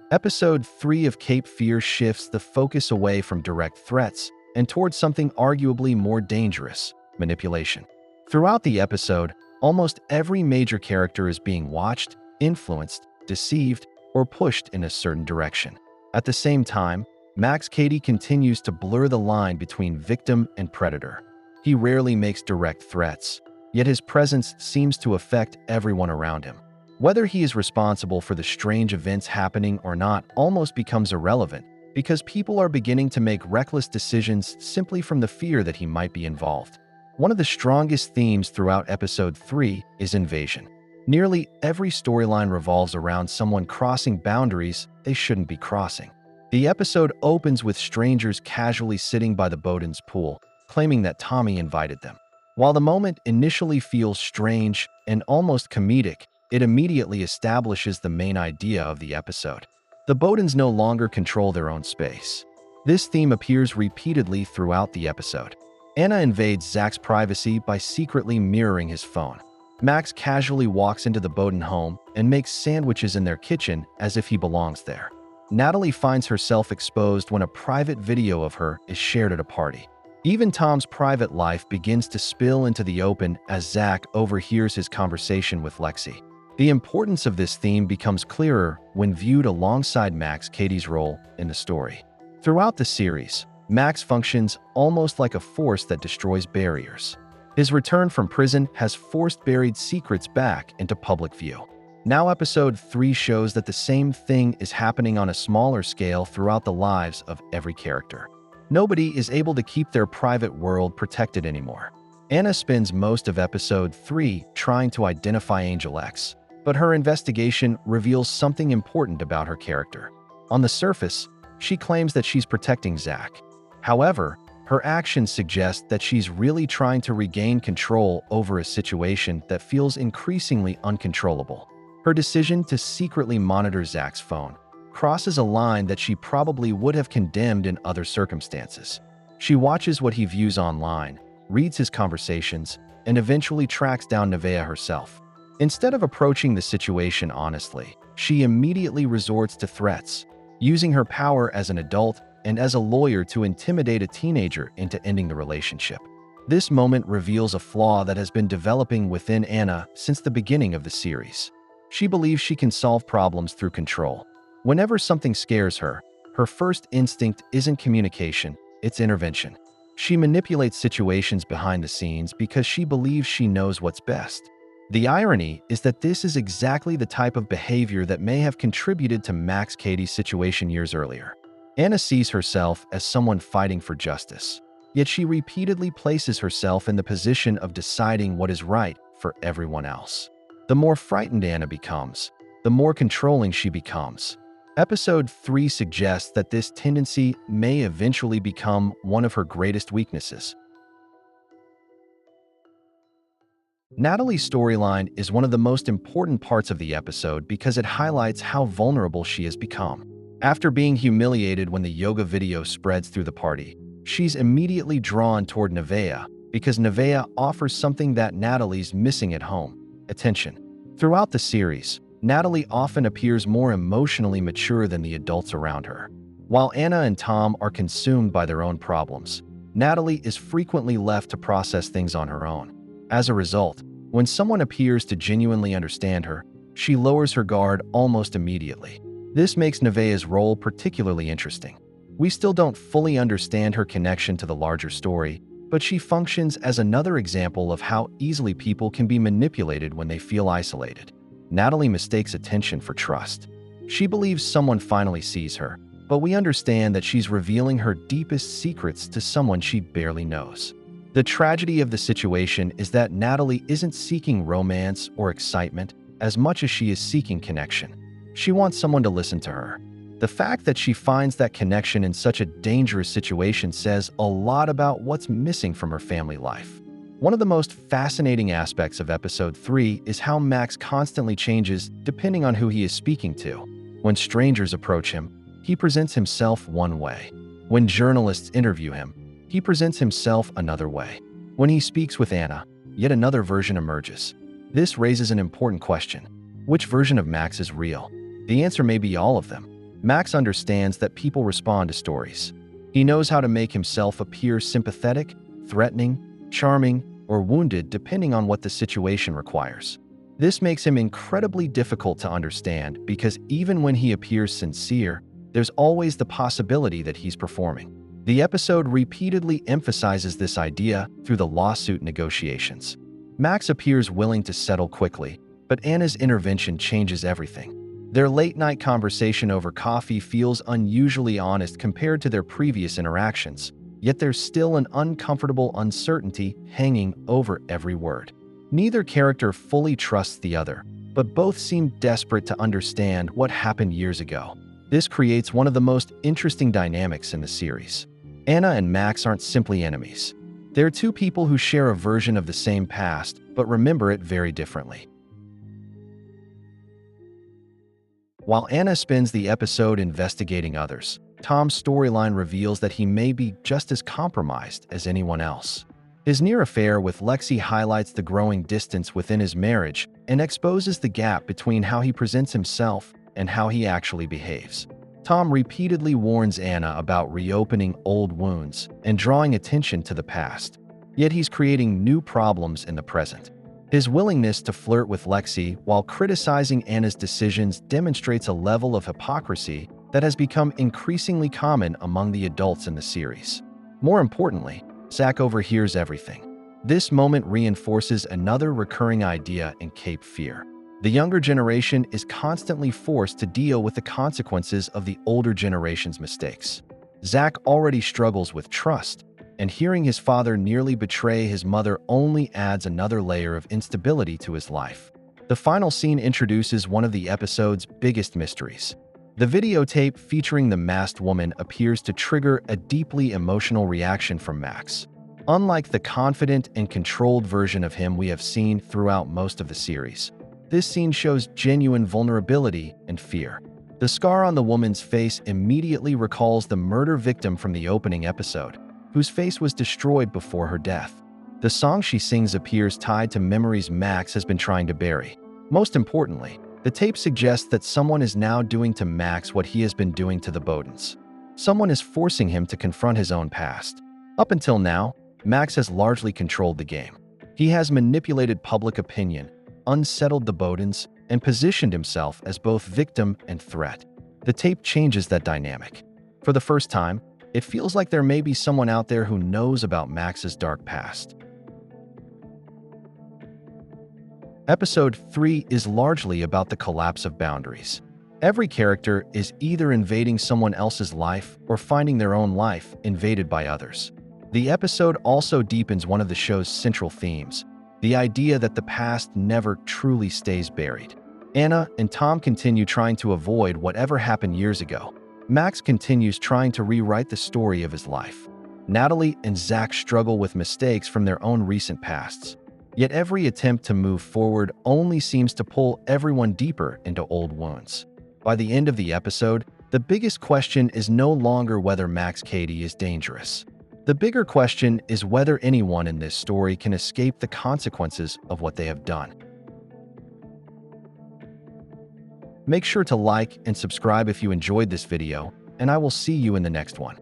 Episode 3 of Cape Fear shifts the focus away from direct threats and towards something arguably more dangerous: manipulation. Throughout the episode, almost every major character is being watched, influenced, deceived, or pushed in a certain direction. At the same time, Cady continues to blur the line between victim and predator. He rarely makes direct threats, yet his presence seems to affect everyone around him. Whether he is responsible for the strange events happening or not almost becomes irrelevant, because people are beginning to make reckless decisions simply from the fear that he might be involved. One of the strongest themes throughout Episode 3 is invasion. Nearly every storyline revolves around someone crossing boundaries they shouldn't be crossing. The episode opens with strangers casually sitting by the Bowden's pool, claiming that Tommy invited them. While the moment initially feels strange and almost comedic, it immediately establishes the main idea of the episode. The Bowdens no longer control their own space. This theme appears repeatedly throughout the episode. Anna invades Zack's privacy by secretly mirroring his phone. Max casually walks into the Bowden home and makes sandwiches in their kitchen as if he belongs there. Natalie finds herself exposed when a private video of her is shared at a party. Even Tom's private life begins to spill into the open as Zack overhears his conversation with Lexi. The importance of this theme becomes clearer when viewed alongside Cady's role in the story. Throughout the series, Max functions almost like a force that destroys barriers. His return from prison has forced buried secrets back into public view. Now Episode 3 shows that the same thing is happening on a smaller scale throughout the lives of every character. Nobody is able to keep their private world protected anymore. Anna spends most of Episode 3 trying to identify Angel X, but her investigation reveals something important about her character. On the surface, she claims that she's protecting Zack. However, her actions suggest that she's really trying to regain control over a situation that feels increasingly uncontrollable. Her decision to secretly monitor Zack's phone crosses a line that she probably would have condemned in other circumstances. She watches what he views online, reads his conversations, and eventually tracks down Nevaeh herself. Instead of approaching the situation honestly, she immediately resorts to threats, using her power as an adult and as a lawyer to intimidate a teenager into ending the relationship. This moment reveals a flaw that has been developing within Anna since the beginning of the series. She believes she can solve problems through control. Whenever something scares her, her first instinct isn't communication, it's intervention. She manipulates situations behind the scenes because she believes she knows what's best. The irony is that this is exactly the type of behavior that may have contributed to Cady's situation years earlier. Anna sees herself as someone fighting for justice, yet she repeatedly places herself in the position of deciding what is right for everyone else. The more frightened Anna becomes, the more controlling she becomes. Episode 3 suggests that this tendency may eventually become one of her greatest weaknesses. Natalie's storyline is one of the most important parts of the episode because it highlights how vulnerable she has become. After being humiliated when the yoga video spreads through the party, she's immediately drawn toward Nevaeh because Nevaeh offers something that Natalie's missing at home: attention. Throughout the series, Natalie often appears more emotionally mature than the adults around her. While Anna and Tom are consumed by their own problems, Natalie is frequently left to process things on her own. As a result, when someone appears to genuinely understand her, she lowers her guard almost immediately. This makes Nevaeh's role particularly interesting. We still don't fully understand her connection to the larger story, but she functions as another example of how easily people can be manipulated when they feel isolated. Natalie mistakes attention for trust. She believes someone finally sees her, but we understand that she's revealing her deepest secrets to someone she barely knows. The tragedy of the situation is that Natalie isn't seeking romance or excitement as much as she is seeking connection. She wants someone to listen to her. The fact that she finds that connection in such a dangerous situation says a lot about what's missing from her family life. One of the most fascinating aspects of Episode 3 is how Max constantly changes depending on who he is speaking to. When strangers approach him, he presents himself one way. When journalists interview him, he presents himself another way. When he speaks with Anna, yet another version emerges. This raises an important question. Which version of Max is real? The answer may be all of them. Max understands that people respond to stories. He knows how to make himself appear sympathetic, threatening, charming, or wounded depending on what the situation requires. This makes him incredibly difficult to understand because even when he appears sincere, there's always the possibility that he's performing. The episode repeatedly emphasizes this idea through the lawsuit negotiations. Max appears willing to settle quickly, but Anna's intervention changes everything. Their late-night conversation over coffee feels unusually honest compared to their previous interactions, yet there's still an uncomfortable uncertainty hanging over every word. Neither character fully trusts the other, but both seem desperate to understand what happened years ago. This creates one of the most interesting dynamics in the series. Anna and Max aren't simply enemies. They're two people who share a version of the same past, but remember it very differently. While Anna spends the episode investigating others, Tom's storyline reveals that he may be just as compromised as anyone else. His near affair with Lexi highlights the growing distance within his marriage and exposes the gap between how he presents himself and how he actually behaves. Tom repeatedly warns Anna about reopening old wounds and drawing attention to the past, yet he's creating new problems in the present. His willingness to flirt with Lexi while criticizing Anna's decisions demonstrates a level of hypocrisy that has become increasingly common among the adults in the series. More importantly, Zack overhears everything. This moment reinforces another recurring idea in Cape Fear. The younger generation is constantly forced to deal with the consequences of the older generation's mistakes. Zack already struggles with trust, and hearing his father nearly betray his mother only adds another layer of instability to his life. The final scene introduces one of the episode's biggest mysteries. The videotape featuring the masked woman appears to trigger a deeply emotional reaction from Max. Unlike the confident and controlled version of him we have seen throughout most of the series, this scene shows genuine vulnerability and fear. The scar on the woman's face immediately recalls the murder victim from the opening episode, whose face was destroyed before her death. The song she sings appears tied to memories Max has been trying to bury. Most importantly, the tape suggests that someone is now doing to Max what he has been doing to the Bowdens. Someone is forcing him to confront his own past. Up until now, Max has largely controlled the game. He has manipulated public opinion, unsettled the Bowdens, and positioned himself as both victim and threat. The tape changes that dynamic. For the first time, it feels like there may be someone out there who knows about Max's dark past. Episode 3 is largely about the collapse of boundaries. Every character is either invading someone else's life or finding their own life invaded by others. The episode also deepens one of the show's central themes, the idea that the past never truly stays buried. Anna and Tom continue trying to avoid whatever happened years ago. Max continues trying to rewrite the story of his life. Natalie and Zack struggle with mistakes from their own recent pasts. Yet every attempt to move forward only seems to pull everyone deeper into old wounds. By the end of the episode, the biggest question is no longer whether Cady is dangerous. The bigger question is whether anyone in this story can escape the consequences of what they have done. Make sure to like and subscribe if you enjoyed this video, and I will see you in the next one.